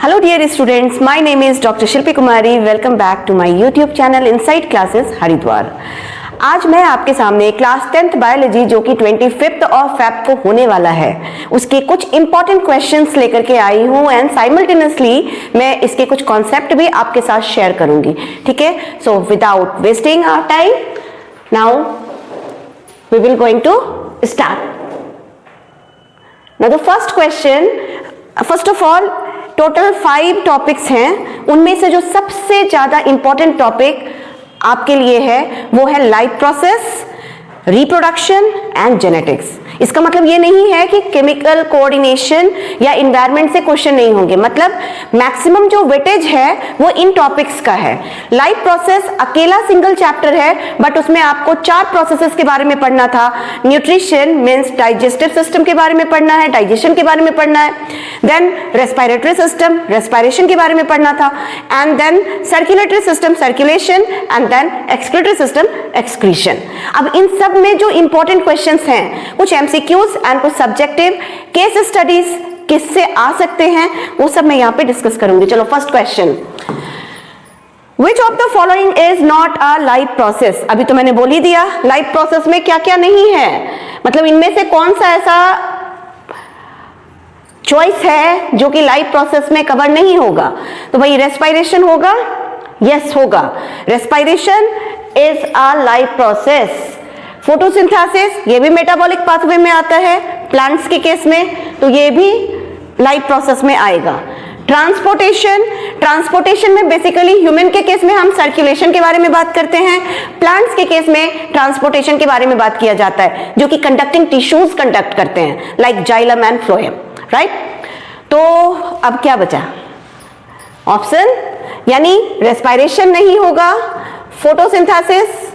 Hello dear students, my name is Dr. Shilpi Kumari. Welcome back to my YouTube channel Inside Classes Haridwar. आज मैं आपके सामने class 10th biology जो कि 25th of Feb को होने वाला है उसके कुछ इंपॉर्टेंट क्वेश्चंस लेकर के आई हूँ एंड साइमल्टेनियसली मैं इसके कुछ कॉन्सेप्ट भी आपके साथ शेयर करूंगी। ठीक है, so without wasting our time now we will going to start. Now the first question, first of all total 5 topics हैं, उनमें से जो सबसे ज्यादा इंपॉर्टेंट टॉपिक आपके लिए है वो है life process, reproduction and genetics. इसका मतलब ये नहीं है कि केमिकल कोऑर्डिनेशन या एनवायरनमेंट से क्वेश्चन नहीं होंगे, मतलब मैक्सिमम जो वेटेज है वो इन टॉपिक्स का है। लाइफ प्रोसेस अकेला सिंगल चैप्टर है बट उसमें आपको 4 प्रोसेसेस के बारे में पढ़ना था। न्यूट्रिशन मींस डाइजेस्टिव सिस्टम के बारे में पढ़ना है, डाइजेशन के बारे में पढ़ना है, देन रेस्पिरेटरी सिस्टम, रेस्पिरेशन के बारे में पढ़ना था, and then circulatory system, circulation, and then excretory system, excretion. अब इन सब में जो इंपॉर्टेंट क्वेश्चंस हैं, कुछ एमसीक्यूज एंड कुछ सब्जेक्टिव केस स्टडीज किससे आ सकते हैं वो सब मैं यहां पे डिस्कस करूंगी। चलो first question, which of the following is not a life process. अभी तो मैंने बोल ही दिया लाइफ प्रोसेस में क्या क्या नहीं है, मतलब इनमें से कौन सा ऐसा चॉइस है जो कि लाइफ प्रोसेस में कवर नहीं होगा। तो भाई रेस्पिरेशन होगा, यस होगा, respiration is a life process. Photosynthesis ये भी मेटाबॉलिक पाथवे में आता है प्लांट्स के केस में, तो ये भी लाइफ प्रोसेस में आएगा। ट्रांसपोर्टेशन, ट्रांसपोर्टेशन में बेसिकली ह्यूमन के केस में हम सर्कुलेशन के बारे में बात करते हैं, प्लांट्स के केस में ट्रांसपोर्टेशन के बारे में बात किया जाता है जो कि कंडक्टिंग टिश्यूज कंडक्ट करते हैं like xylem and phloem, right. तो अब क्या बचा ऑप्शन, यानी रेस्पिरेशन नहीं होगा, फोटोसिंथेसिस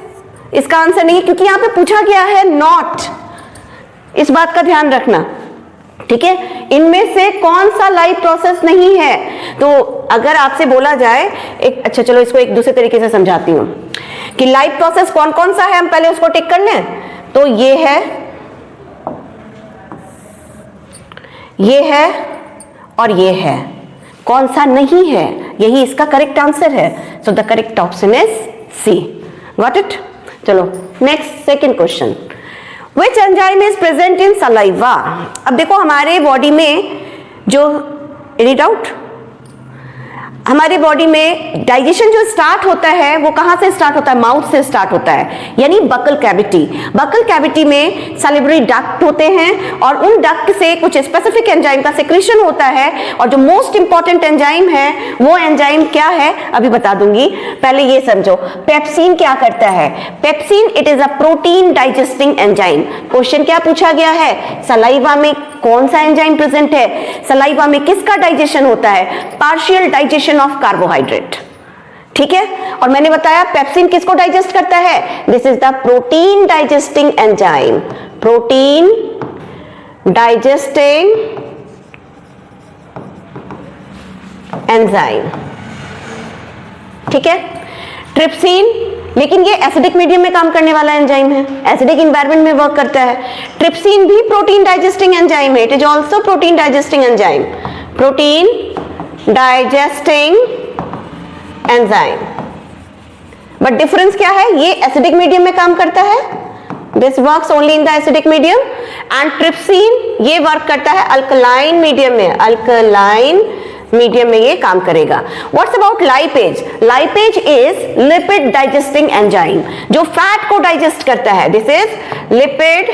इसका आंसर नहीं है क्योंकि यहां पे पूछा गया है नॉट, इस बात का ध्यान रखना। ठीक है, इनमें से कौन सा लाइफ प्रोसेस नहीं है। तो अगर आपसे बोला जाए एक, अच्छा चलो इसको एक दूसरे तरीके से समझाती हूं कि लाइफ प्रोसेस कौन कौन सा है, हम पहले उसको टिक कर लें। तो ये है और ये है, कौन सा नहीं है, यही इसका करेक्ट आंसर है। So the correct option is C. Got it. चलो next second question, which enzyme is present in saliva. अब देखो हमारे बॉडी में जो, एनी डाउट, हमारे बॉडी में डाइजेशन जो स्टार्ट होता है वो कहां से स्टार्ट होता है, माउथ से स्टार्ट होता है, यानी बकल कैविटी। बकल कैविटी में सैलिवरी डक्ट होते हैं और उन डक्ट से कुछ स्पेसिफिक एंजाइम का सेक्रेशन होता है, और जो मोस्ट इंपॉर्टेंट एंजाइम है वो एंजाइम क्या है अभी बता दूंगी, पहले ये समझो। पेप्सिन क्या करता है, pepsin it is a protein digesting enzyme. Question क्या पूछा गया है, सलाइवा में कौन सा एंजाइम प्रेजेंट है, सलाइवा में किसका डाइजेशन होता है, पार्शियल डाइजेशन ऑफ कार्बोहाइड्रेट। ठीक है, और मैंने बताया पेप्सिन किसको डाइजेस्ट करता है, this is the protein digesting enzyme, protein digesting enzyme. ठीक है, ट्रिप्सिन, लेकिन ये एसिडिक मीडियम में काम करने वाला एंजाइम है, एसिडिक एनवायरनमेंट में वर्क करता है। ट्रिप्सिन भी प्रोटीन डाइजेस्टिंग एंजाइम है, it is also protein digesting enzyme, protein digesting enzyme. But difference क्या है, ये एसिडिक मीडियम में काम करता है, this works only in the acidic medium, and trypsin ये वर्क करता है अल्कलाइन मीडियम में, अल्कलाइन मीडियम में ये काम करेगा। What's about lipase, lipase is lipid digesting enzyme, जो फैट को डाइजेस्ट करता है, this is lipid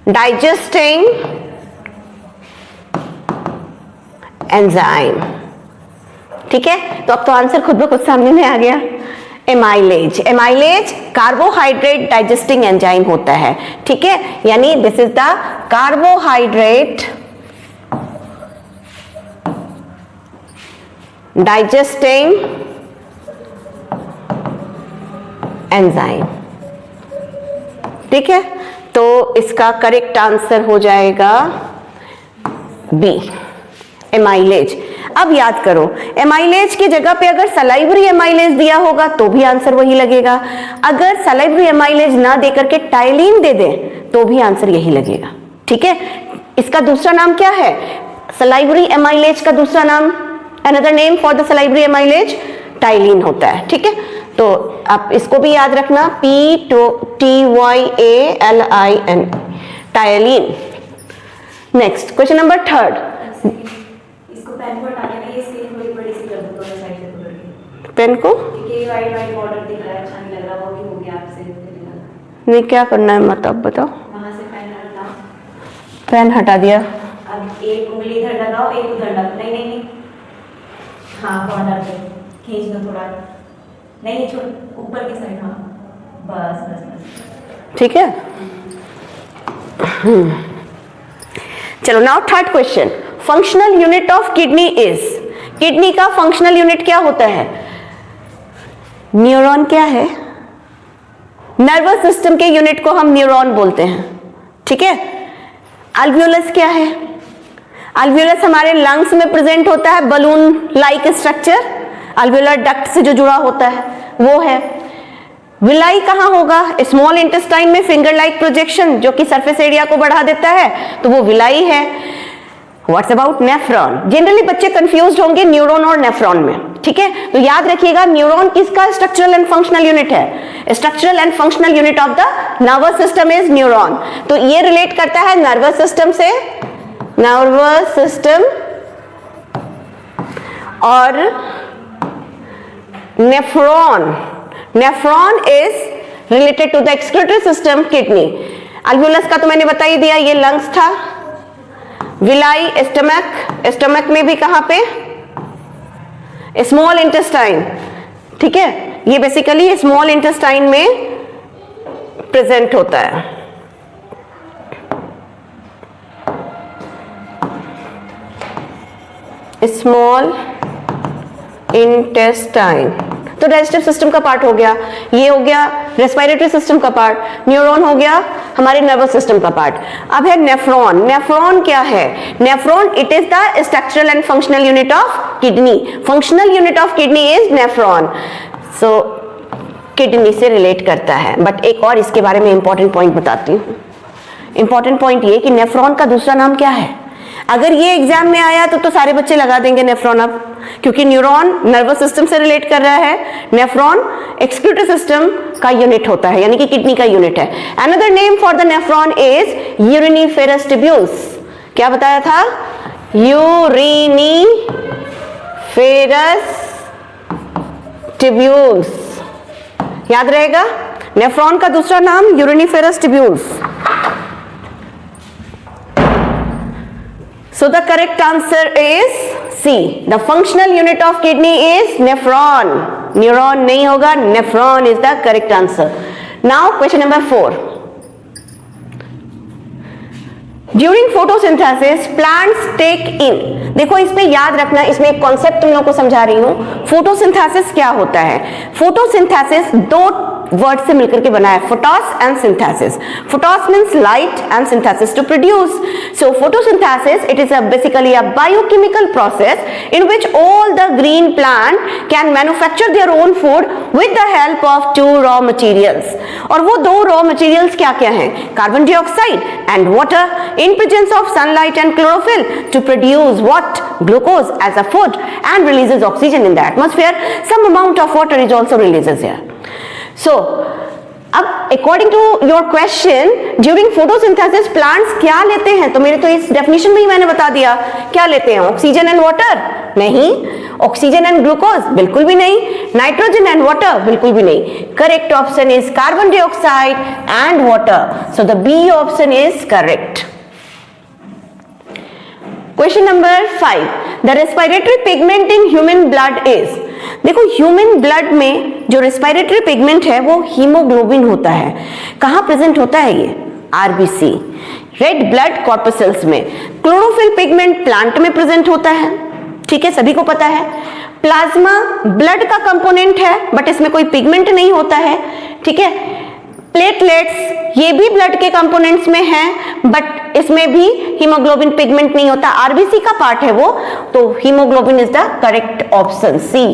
digesting enzyme. ठीक है, तो अब तो आंसर खुद ब खुद सामने में आ गया। Amylase, amylase carbohydrate digesting enzyme होता है। ठीक है, यानी this is the carbohydrate digesting enzyme. ठीक है, तो इसका करेक्ट आंसर हो जाएगा बी, एमाइलेज। अब याद करो, एमाइलेज की जगह पे अगर सलाइवरी एमाइलेज दिया होगा तो भी आंसर वही लगेगा, अगर सलाइवरी एमाइलेज ना देकर के टाइलिन दे दे तो भी आंसर यही लगेगा। ठीक है, इसका दूसरा नाम क्या है, सलाइवरी एमाइलेज का दूसरा नाम another name for the salivary amylase ptyalin होता है, ठीक है। तो आप इसको भी याद रखना, PTYALIN, ptyalin. Next question number 3। इसको पेन को हटा के ये स्क्रीन थोड़ी बड़ी सी कर दो साइड से पकड़ के। पेन को ये वाइट वाइट बॉर्डर दिख रहा है, अच्छा नहीं लग रहा, वो भी हो गया आपसे। नहीं, क्या करना है मतलब बताओ। वहां से पेन हटाओ। पेन हटा दिया। अब एक उंगली इधर लगाओ, एक उधर लगाओ। नहीं नहीं नहीं, हाँ बॉर्डर पे खींच दो थोड़ा। नहीं छोड़, ऊपर की साइड। हाँ बस बस बस, ठीक है। चलो now third question, functional unit of kidney is. Kidney का फंक्शनल यूनिट क्या होता है? न्यूरॉन क्या है? नर्वस सिस्टम के यूनिट को हम न्यूरॉन बोलते हैं, ठीक है। अल्वियोलस क्या है? अल्वियोलस हमारे लंग्स में प्रेजेंट होता है, balloon like structure, alveolar duct से जो जुड़ा होता है वो है। विलाई कहां होगा? स्मॉल इंटेस्टाइन में फिंगर लाइक प्रोजेक्शन जो कि सरफेस एरिया को बढ़ा देता है, तो वो विलाई है। What's about nephron? जनरली बच्चे कंफ्यूज्ड होंगे न्यूरॉन और नेफ्रॉन में, ठीक है। तो याद रखिएगा, न्यूरॉन किसका स्ट्रक्चरल एंड फंक्शनल यूनिट है? Structural and functional unit of the nervous system is neuron. तो ये रिलेट करता है नर्वस सिस्टम से, नर्वस सिस्टम और nephron. Nephron is related to the excretory system, kidney. Alveolus का तो मैंने बता ही दिया, ये लंग्स था। विलाई स्टमक, स्टमक में भी कहां पे? स्मॉल इंटेस्टाइन, ठीक है। ये बेसिकली स्मॉल इंटेस्टाइन में प्रेजेंट होता है। स्मॉल इंटेस्टाइन तो डाइजेस्टिव सिस्टम का पार्ट हो गया, ये हो गया रेस्पिरेटरी सिस्टम का पार्ट, न्यूरॉन हो गया हमारे नर्वस सिस्टम का पार्ट। अब है नेफ्रॉन। नेफ्रॉन क्या है? Nephron it is the structural and functional unit of kidney. Functional unit of kidney is nephron. So kidney से रिलेट करता है। बट एक और इसके बारे में इंपॉर्टेंट पॉइंट बताती हूँ। इंपॉर्टेंट पॉइंट ये कि नेफ्रॉन का दूसरा नाम क्या है? अगर ये एग्जाम में आया तो सारे बच्चे लगा देंगे नेफ्रॉन अब, क्योंकि न्यूरॉन नर्वस सिस्टम से रिलेट कर रहा है, नेफ्रॉन एक्सक्रीटरी सिस्टम का यूनिट होता है, यानी कि किडनी का यूनिट है। Another name for the nephron is uriniferous tubules. क्या बताया था? यूरिनिफेरस ट्यूब्यूल्स, याद रहेगा। नेफ्रॉन का दूसरा नाम uriniferous tubules. So the correct answer is C. The functional unit of kidney is nephron. Neuron नहीं होगा, nephron is the correct answer. Now question number 4. During photosynthesis, plants take in. देखो इसमें याद रखना, इसमें एक कॉन्सेप्ट तुम लोगों को समझा रही हूँ। फोटोसिंथेसिस क्या होता है? फोटोसिंथेसिस दो वर्ड से मिलकर के बना है, photos and synthesis. Photos means light and synthesis to produce. So photosynthesis it is basically a biochemical process in which all the green plant can manufacture their own food with the help of two raw materials. और वो दो raw materials क्या क्या हैं? Carbon dioxide and water in presence of sunlight and chlorophyll to produce what? Glucose as a food and releases oxygen in the atmosphere. Some amount of water is also releases here. So अब according to your question, during photosynthesis plants क्या लेते हैं? तो मेरे तो इस definition में ही मैंने बता दिया क्या लेते हैं। Oxygen and water? नहीं। Oxygen and glucose? बिल्कुल भी नहीं। Nitrogen and water? बिल्कुल भी नहीं। Correct option is carbon dioxide and water. So the B option is correct. Question number 5, the respiratory pigment in human blood is. देखो human blood में जो रेस्पिरेटरी पिगमेंट है वो हीमोग्लोबिन होता है। कहां प्रेजेंट होता है ये? आरबीसी, रेड ब्लड कॉर्पसेल्स में। क्लोरोफिल पिगमेंट प्लांट में प्रेजेंट होता है, ठीक है, सभी को पता है। प्लाज्मा ब्लड का कंपोनेंट है बट इसमें कोई पिगमेंट नहीं होता है, ठीक है। प्लेटलेट्स ये भी ब्लड के कंपोनेंट्स में हैं बट इसमें भी हीमोग्लोबिन पिगमेंट नहीं होता, आरबीसी का पार्ट है वो, तो haemoglobin is the correct option C.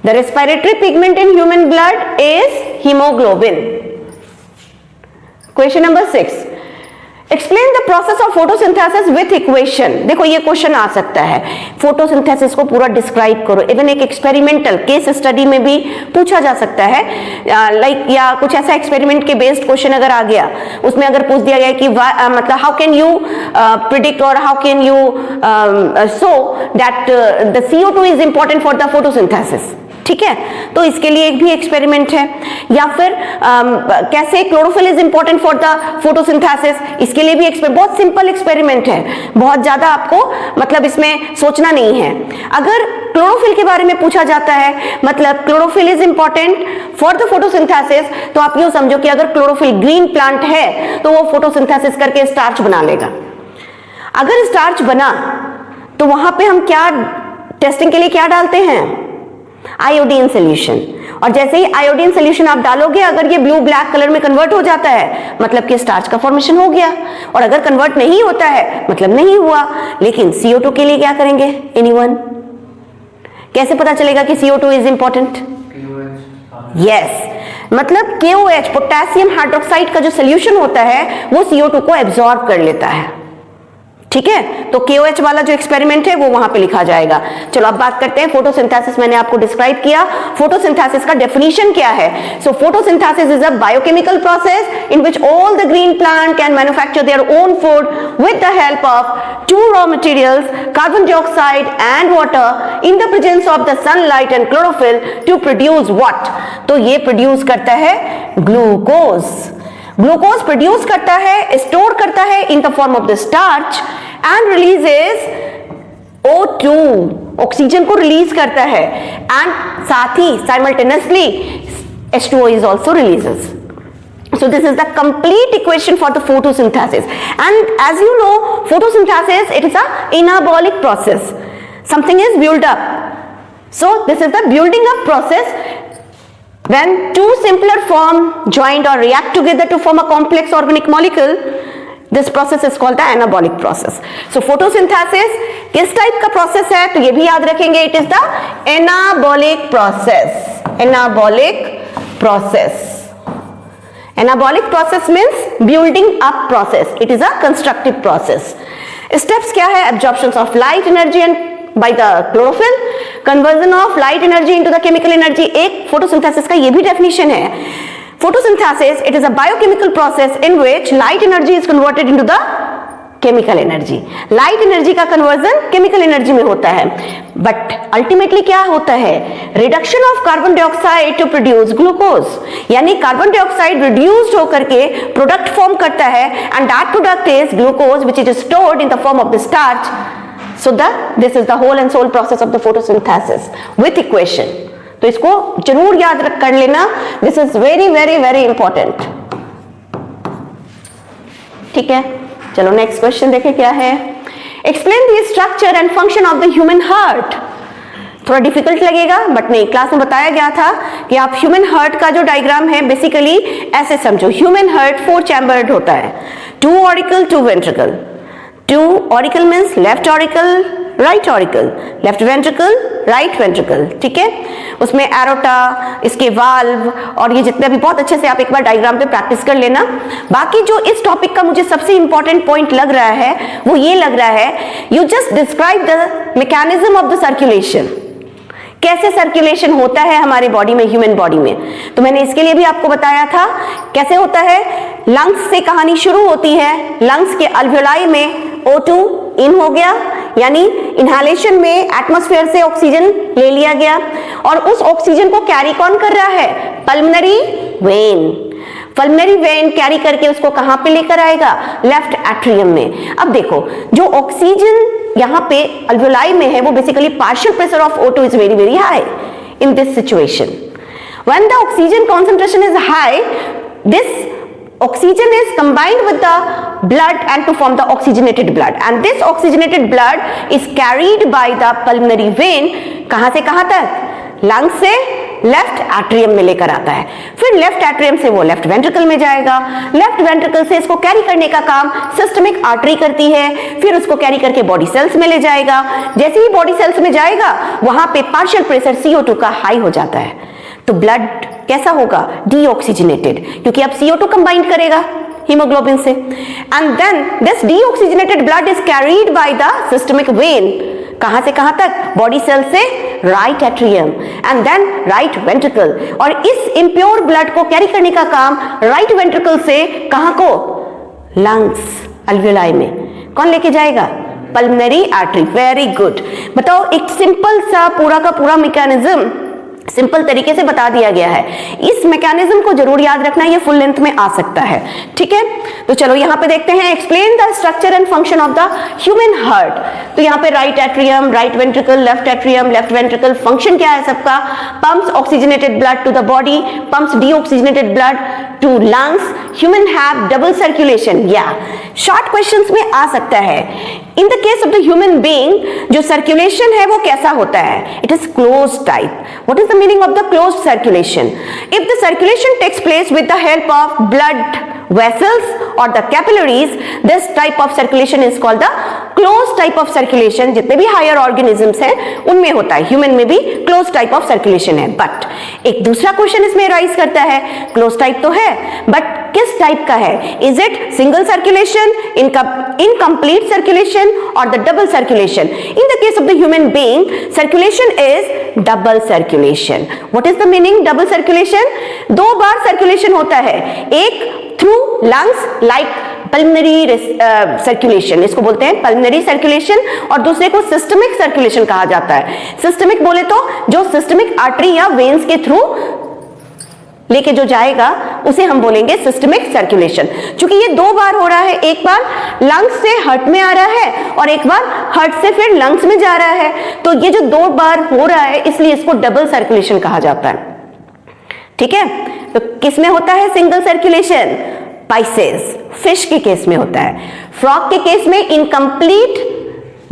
The respiratory pigment in human blood is haemoglobin. Question number 6, explain the process of photosynthesis with equation. देखो ये क्वेश्चन आ सकता है, फोटोसिंथेसिस को पूरा डिस्क्राइब करो। इवन एक एक्सपेरिमेंटल केस स्टडी में भी पूछा जा सकता है, लाइक या कुछ ऐसा एक्सपेरिमेंट के बेस्ड क्वेश्चन अगर आ गया, उसमें अगर पूछ दिया गया कि मतलब हाउ कैन यू प्रिडिक्ट और how can you so that the CO2 is important for the photosynthesis, ठीक है, तो इसके लिए एक भी एक्सपेरिमेंट है। या फिर कैसे chlorophyll is important for the photosynthesis, इसके लिए भी बहुत सिंपल एक्सपेरिमेंट है, बहुत ज्यादा आपको मतलब इसमें सोचना नहीं है। अगर क्लोरोफिल के बारे में पूछा जाता है, मतलब chlorophyll is important for the photosynthesis, तो आप यूं समझो कि अगर क्लोरोफिल ग्रीन प्लांट है तो वो फोटोसिंथेसिस करके स्टार्च बना लेगा। अगर स्टार्च बना तो वहां पे हम क्या टेस्टिंग के लिए क्या डालते हैं, आयोडीन सोल्यूशन। और जैसे ही आयोडीन सोल्यूशन आप डालोगे, अगर ये ब्लू ब्लैक कलर में कन्वर्ट हो जाता है, मतलब कि स्टार्च का फॉर्मेशन हो गया। और अगर कन्वर्ट नहीं होता है, मतलब नहीं हुआ। लेकिन CO2 के लिए क्या करेंगे, एनीवन? कैसे पता चलेगा कि CO2 इज इंपॉर्टेंट? यस, मतलब KOH पोटेशियम हाइड्रोक्साइड का जो सोल्यूशन होता है वो CO2 को एब्जॉर्ब कर लेता है, ठीक है। तो KOH वाला जो एक्सपेरिमेंट है वो वहां पे लिखा जाएगा। चलो अब बात करते हैं फोटोसिंथेसिस। मैंने आपको डिस्क्राइब किया फोटोसिंथेसिस का डेफिनेशन क्या है। So photosynthesis is a biochemical process in which all the green plant can manufacture their own food with the help of two raw materials, carbon dioxide and water, in the presence of the sunlight and chlorophyll to produce what. तो ये produce करता है glucose. Glucose produce करता है, store करता है in the form of the starch and releases O2, oxygen को release करता है, एंड साथ ही simultaneously H2O is also releases. So this is the complete equation for the photosynthesis. And as you know, photosynthesis, it is a anabolic process. Something is built up. So this is the building up process. When two simpler form joined or react together to form a complex organic molecule, this process is called the anabolic process. So photosynthesis किस type का process है, तो ये भी याद रखेंगे, it is the anabolic process. Anabolic process. Anabolic process means building up process. It is a constructive process. Steps क्या है, absorption of light energy and by the chlorophyll, conversion of light energy into the chemical energy. एक photosynthesis का ये भी definition है. Photosynthesis, it is a biochemical process in which light energy is converted into the chemical energy. Light energy का conversion chemical energy में होता है. But ultimately क्या होता है, reduction of carbon dioxide to produce glucose. यानी carbon dioxide reduced होकर के product form करता है, and that product is glucose, which is stored in the form of the starch. So this is the whole and sole process of the photosynthesis with equation. तो इसको जरूर याद कर लेना, this is very very very important. ठीक है, चलो next question देखें क्या है। Explain the structure and function of the human heart. थोड़ा डिफिकल्ट लगेगा, बट नहीं, क्लास में बताया गया था कि आप ह्यूमन हार्ट का जो डायग्राम है बेसिकली ऐसे समझो। ह्यूमन हार्ट 4 चैम्बर्ड होता है, 2 auricle 2 ventricle. 2 auricle means left auricle right auricle, left ventricle right ventricle, ठीक है। उसमें एरोटा, इसके वाल्व और ये जितने भी, बहुत अच्छे से आप एक बार डायग्राम पे प्रैक्टिस कर लेना। बाकी जो इस टॉपिक का मुझे सबसे इंपॉर्टेंट पॉइंट लग रहा है वो ये लग रहा है, you just describe the mechanism of the circulation. कैसे सर्कुलेशन होता है हमारे बॉडी में, ह्यूमन बॉडी में। तो मैंने इसके लिए भी आपको बताया था कैसे होता है। लंग्स से कहानी शुरू होती है। लंग्स के अल्वियोलाई में O2 इन हो गया, यानी इनहेलेशन में एटमॉस्फेयर से ऑक्सीजन ले लिया गया, और उस ऑक्सीजन को कैरी कौन कर रहा है, pulmonary vein. Pulmonary vein carry करके उसको कहां पे लेकर आएगा, लेफ्ट एट्रियम में। अब देखो, जो ऑक्सीजन यहां पे अल्वियोलाई में है वो basically partial pressure of O2 is very very high in this situation. When the oxygen concentration is high, this oxygen is combined with the blood and to form the oxygenated blood, and this oxygenated blood is carried by the pulmonary vein कहां से कहां तक, lung से left atrium में लेकर आता है। फिर लेफ्ट एट्रियम से वो लेफ्ट वेंट्रिकल में जाएगा। लेफ्ट वेंट्रिकल से इसको कैरी करने का काम सिस्टमिक आर्टरी करती है, फिर उसको कैरी करके बॉडी सेल्स में ले जाएगा। जैसे ही बॉडी सेल्स में जाएगा वहां पे पार्शियल प्रेशर CO2 का हाई हो जाता है, तो ब्लड कैसा होगा, डीऑक्सीजनेटेड, क्योंकि अब CO2 कंबाइंड करेगा, हीमोग्लोबिन से, and then this deoxygenated blood is carried by the systemic vein, कहां से कहां तक, बॉडी सेल से right atrium and then right ventricle, और इस इम्प्योर ब्लड को कैरी करने का काम राइट वेंट्रिकल से कहां को, लंग्स, अल्वियोलाई में कौन लेके जाएगा, पल्मोनरी आर्टरी। Very good. बताओ, एक सिंपल सा पूरा का पूरा मैकेनिज्म सिंपल तरीके से बता दिया गया है। इस मैकेनिज्म को जरूर याद रखना, ये फुल लेंथ में आ सकता है, ठीक है। तो चलो यहां पे देखते हैं, explain the structure and function of the human heart. तो यहां पे right atrium, right ventricle, left atrium, left ventricle, function क्या है सबका, pumps oxygenated blood to the body, pumps deoxygenated blood to lungs, human have double circulation. या short questions में आ सकता है, in the case of the human being जो circulation है वो कैसा होता है, it is close type. What is the meaning of the close circulation, if the circulation takes place with the help of blood vessels or the capillaries, this type of circulation is called the closed type of circulation। जितने भी higher organisms हैं उनमें होता है, human में भी closed type of circulation है। but एक दूसरा क्वेश्चन इसमें राइज करता है, closed type तो है but किस टाइप का है, is it single circulation, incomplete circulation or the double circulation? In the case of the human being, circulation is double circulation। what is the meaning double circulation? दो बार circulation होता है, एक through lungs like pulmonary circulation, इसको बोलते हैं pulmonary circulation, और दूसरे को सिस्टमिक सर्कुलेशन कहा जाता है। सिस्टमिक बोले तो जो सिस्टमिक आर्टरी या वेन्स के थ्रू लेके जो जाएगा उसे हम बोलेंगे सिस्टमिक सर्कुलेशन। क्योंकि ये दो बार हो रहा है, एक बार लंग्स से हार्ट में आ रहा है और एक बार हार्ट से फिर लंग्स में जा रहा है, तो ये जो दो बार हो रहा है इसलिए इसको डबल सर्कुलेशन कहा जाता है, ठीक है। तो किस में होता है सिंगल सर्कुलेशन, पाइसेस, फिश के केस में होता है। फ्रॉग के केस में इनकम्प्लीट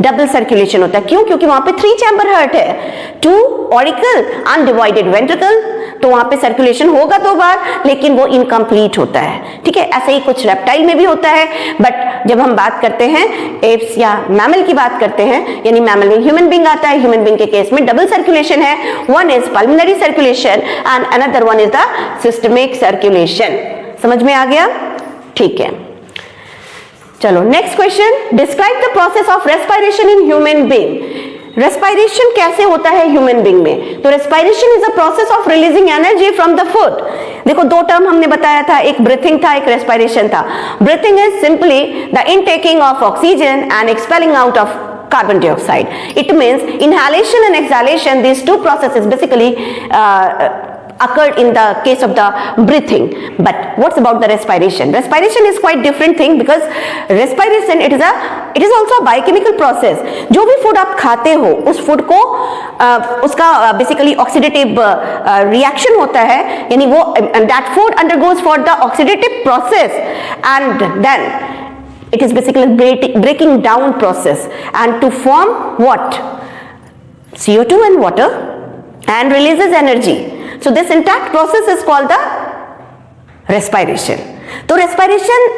डबल सर्कुलेशन होता है। क्यों? क्योंकि वहां पे 3 चैम्बर हार्ट है, 2 ऑरिकल, अनडिवाइडेड वेंट्रिकल, तो वहां पे सर्कुलेशन होगा 2 बार लेकिन वो इनकम्प्लीट होता है, ठीक है। ऐसे ही कुछ रेप्टाइल में भी होता है, बट जब हम बात करते हैं एप्स या मैमल की बात करते हैं, यानी मैमल में ह्यूमन बीइंग आता है, ह्यूमन बीइंग के केस में डबल सर्कुलेशन है, one is pulmonary circulation and another one is the systemic circulation. समझ में आ गया? ठीक है, चलो next question, describe the process of respiration in human being. Respiration कैसे होता है ह्यूमन बीइंग में? तो respiration is a process of releasing energy from the food. देखो दो टर्म हमने बताया था, एक ब्रीथिंग था, एक रेस्पिरेशन था। Breathing is simply the intaking of oxygen and expelling out of carbon dioxide. It means inhalation and exhalation, these two processes basically occurred in the case of the breathing. But what's about the respiration? Respiration is quite different thing because respiration it is also a biochemical process. जो भी food आप खाते हो उस food को उसका basically oxidative reaction होता है, यानी वो that food undergoes for the oxidative process and then it is basically breaking down process and to form what? CO2 and water and releases energy. So this entire process is called the respiration. तो respiration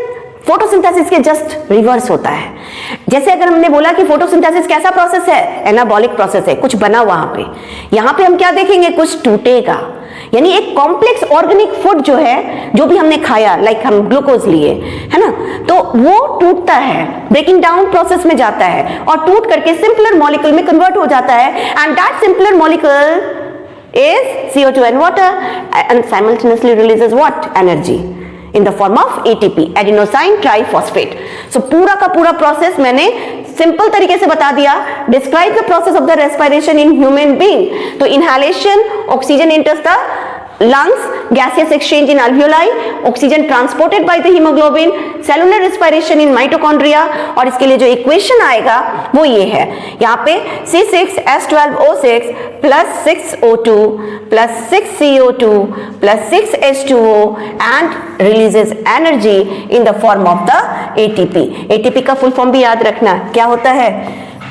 photosynthesis के just reverse होता है। जैसे अगर हमने बोला कि photosynthesis कैसा प्रोसेस है, एनाबॉलिक प्रोसेस है, कुछ बना वहां पे, यहां पे हम क्या देखेंगे, कुछ टूटेगा, यानी एक कॉम्प्लेक्स ऑर्गेनिक फूड जो है, जो भी हमने खाया, लाइक हम ग्लूकोज लिए, है ना, तो वो टूटता है, ब्रेकिंग डाउन प्रोसेस में जाता है और टूट करके सिंपलर मॉलिक्यूल में कन्वर्ट हो जाता है and that simpler molecule is CO2 and water and simultaneously releases what? Energy in the form of ATP, adenosine triphosphate. So पूरा का पूरा प्रोसेस मैंने सिंपल तरीके से बता दिया। Describe the process of the respiration in human being. तो inhalation, oxygen enters the lungs, gaseous exchange in alveoli, oxygen transported by the hemoglobin, cellular respiration in mitochondria, और इसके लिए जो इक्वेशन आएगा वो ये है, यहाँ पे C6H12O6 plus 6O2 plus 6CO2 plus 6H2O and releases energy in the form of the ATP. ATP का फुल फॉर्म भी याद रखना, क्या होता है?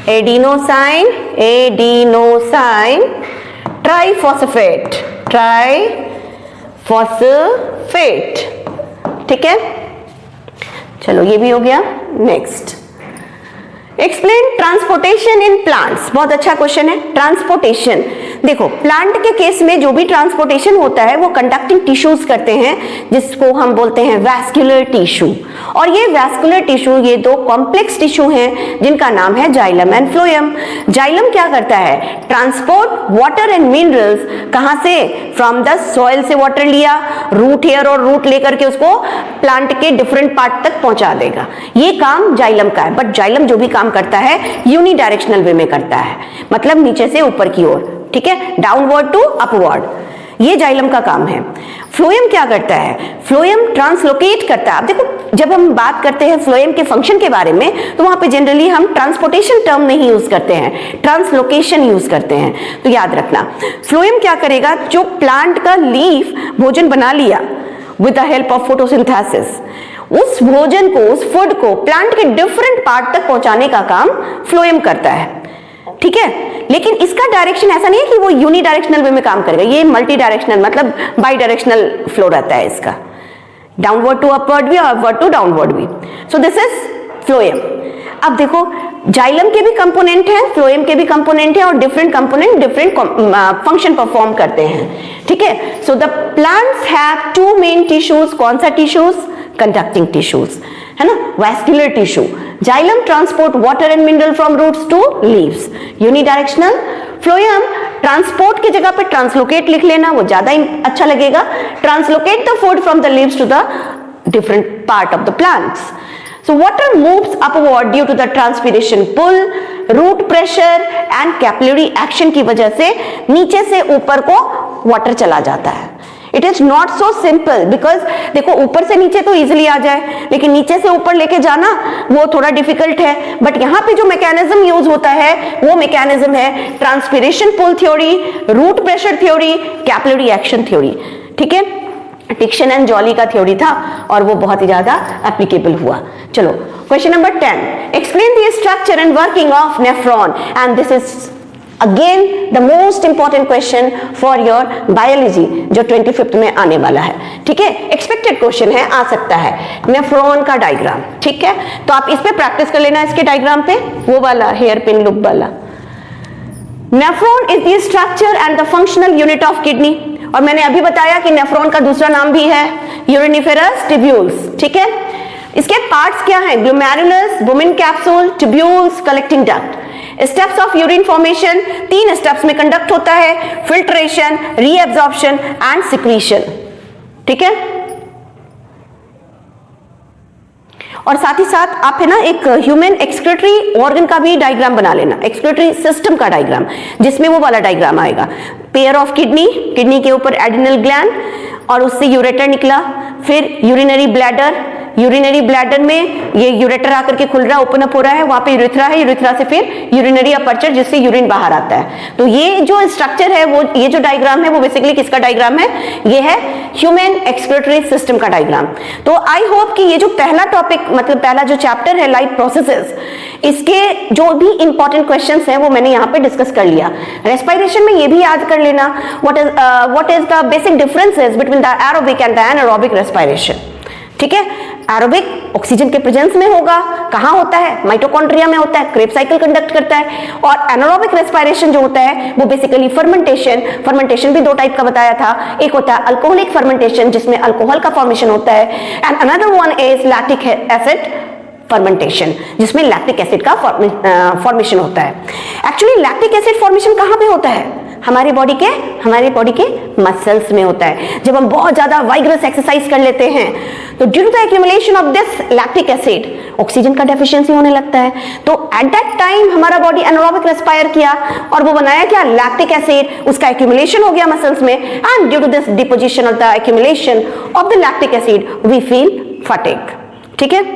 एडिनोसाइन ट्राइफॉस्फेट, ठीक है। चलो ये भी हो गया। Next, explain transportation in plants, बहुत अच्छा क्वेश्चन है। ट्रांसपोर्टेशन, देखो प्लांट के केस में जो भी ट्रांसपोर्टेशन होता है वो कंडक्टिंग टिश्यूज करते हैं, जिसको हम बोलते हैं वैस्कुलर टिश्यू। और ये वैस्कुलर टिश्यू, ये दो कॉम्प्लेक्स टिश्यू हैं जिनका नाम है जाइलम एंड फ्लोएम। जाइलम क्या करता है? ट्रांसपोर्ट वाटर एंड मिनरल्स, कहां से? फ्रॉम द सॉइल से वाटर लिया, रूट हेयर और रूट लेकर के उसको प्लांट के डिफरेंट पार्ट तक पहुंचा देगा। ये काम जाइलम का है। बट जाइलम जो भी काम करता है यूनिडायरेक्शनल वे में करता है, मतलब नीचे से ऊपर की ओर, ठीक है, डाउनवर्ड टू अपवर्ड, ये जाइलम का काम है। फ्लोएम क्या करता है? फ्लोएम ट्रांसलोकेट करता है। अब देखो, जब हम बात करते हैं फ्लोएम के फंक्शन के बारे में, तो वहां पे जनरली हम ट्रांसपोर्टेशन टर्म नहीं यूज करते हैं, ट्रांसलोकेशन यूज करते हैं। तो याद रखना, फ्लोएम क्या करेगा? जो प्लांट का लीफ भोजन बना लिया with the help of photosynthesis, उस भोजन को, उस फूड को प्लांट के डिफरेंट पार्ट तक पहुंचाने का काम फ्लोएम करता है, ठीक है। लेकिन इसका डायरेक्शन ऐसा नहीं है कि वो यूनिडायरेक्शनल वे में काम करेगा, ये मल्टी डायरेक्शनल, मतलब बाई डायरेक्शनल फ्लो रहता है इसका, डाउनवर्ड टू अपवर्ड भी और अपवर्ड टू डाउनवर्ड भी। So this is phloem. अब देखो, जाइलम के भी कंपोनेंट हैं, फ्लोएम के भी कंपोनेंट हैं, और different component different function perform करते हैं, ठीक है। So the plants have two main tissues. कौन सा टिश्यूज? कंडक्टिंग टिश्यूज, है ना, vascular tissue. Xylem transport water and mineral from roots to leaves, unidirectional. Phloem transport की जगह पे ट्रांसलोकेट लिख लेना, वो ज्यादा अच्छा लगेगा। Translocate the food from the leaves to the different part of the plants. So water moves upward due to the transpiration pull, root pressure and capillary action की वजह से नीचे से ऊपर को वाटर चला जाता है। It is not so simple because देखो, ऊपर से नीचे तो इजीली आ जाए, लेकिन नीचे से ऊपर लेके जाना वो थोड़ा डिफिकल्ट है। बट यहाँ पे जो मैकेनिज्म यूज होता है वो मैकेनिज्म है transpiration pull theory, root pressure theory, capillary action theory, ठीक है। डिक्सन एंड जॉली का थ्योरी था और वो बहुत ही ज्यादा एप्लीकेबल हुआ। चलो, question number 10, explain the structure and working of nephron. And this is again the most important question for your biology, जो 25th में आने वाला है, ठीक है। एक्सपेक्टेड क्वेश्चन है, आ सकता है। नेफ्रॉन का डायग्राम, ठीक है, तो आप इस पे प्रैक्टिस कर लेना, इसके डायग्राम पे, वो वाला हेयर पिन लुक वाला। Nephron is the structure and the functional unit of kidney. और मैंने अभी बताया कि नेफ्रॉन का दूसरा नाम भी है यूरिनिफेरस ट्यूब्यूल्स, ठीक है। इसके पार्ट्स क्या हैं? Glomerulus, Bowman capsule, tubules, collecting duct. Steps of urine formation 3 steps में कंडक्ट होता है, फिल्ट्रेशन, रीएब्जॉर्प्शन एंड सिक्रीशन, ठीक है। और साथ ही साथ आप है ना एक ह्यूमन एक्सक्रीटरी ऑर्गन का भी डायग्राम बना लेना, एक्सक्रीटरी सिस्टम का डायग्राम, जिसमें वो वाला डायग्राम आएगा। पेयर ऑफ किडनी, किडनी के ऊपर एडिनल ग्लैंड और उससे यूरेटर निकला, फिर यूरिनरी ब्लैडर, यूरिनरी ब्लैडर में ये यूरेटर आकर के खुल रहा है, ओपन अप हो रहा है, वहां पे यूरिथ्रा है, यूरिथ्रा से फिर यूरिनरी अपर्चर जिससे यूरिन बाहर आता है। तो ये जो स्ट्रक्चर है, वो ये जो डायग्राम है वो बेसिकली किसका डायग्राम है? ये है ह्यूमन एक्सक्रीटरी सिस्टम का डायग्राम। तो आई होप कि ये जो पहला टॉपिक, मतलब पहला जो चैप्टर है लाइफ प्रोसेसेस, इसके जो भी इंपॉर्टेंट क्वेश्चंस हैं वो मैंने यहाँ पे डिस्कस कर लिया। रेस्पिरेशन में ये भी याद कर लेना, what is the basic differences between the aerobic and the anaerobic respiration, ठीक है। एरोबिक ऑक्सीजन के प्रेजेंस में होगा, कहां होता है? माइटोकॉन्ड्रिया में होता है, क्रेब साइकिल कंडक्ट करता है। और एनारोबिक रेस्पिरेशन जो होता है वो बेसिकली फर्मेंटेशन, फर्मेंटेशन भी 2 टाइप का बताया था, एक होता है अल्कोहलिक फर्मेंटेशन जिसमें अल्कोहल का फॉर्मेशन होता है, and another one is lactic acid fermentation जिसमें लैक्टिक एसिड का फॉर्मेशन होता है। एक्चुअली लैक्टिक एसिड फॉर्मेशन कहां पे होता है? हमारे बॉडी के मसल्स में होता है। जब हम बहुत ज्यादा वाइग्रस एक्सरसाइज कर लेते हैं तो due to the accumulation of this lactic acid oxygen का डेफिशिएंसी होने लगता है। तो एट दैट टाइम हमारा बॉडी एनारोबिक रेस्पायर किया और वो बनाया क्या? लैक्टिक एसिड, उसका एक्यूमुलेशन हो गया मसल्स में, and due to this deposition of the accumulation of the lactic acid we feel fatigue, ठीक है।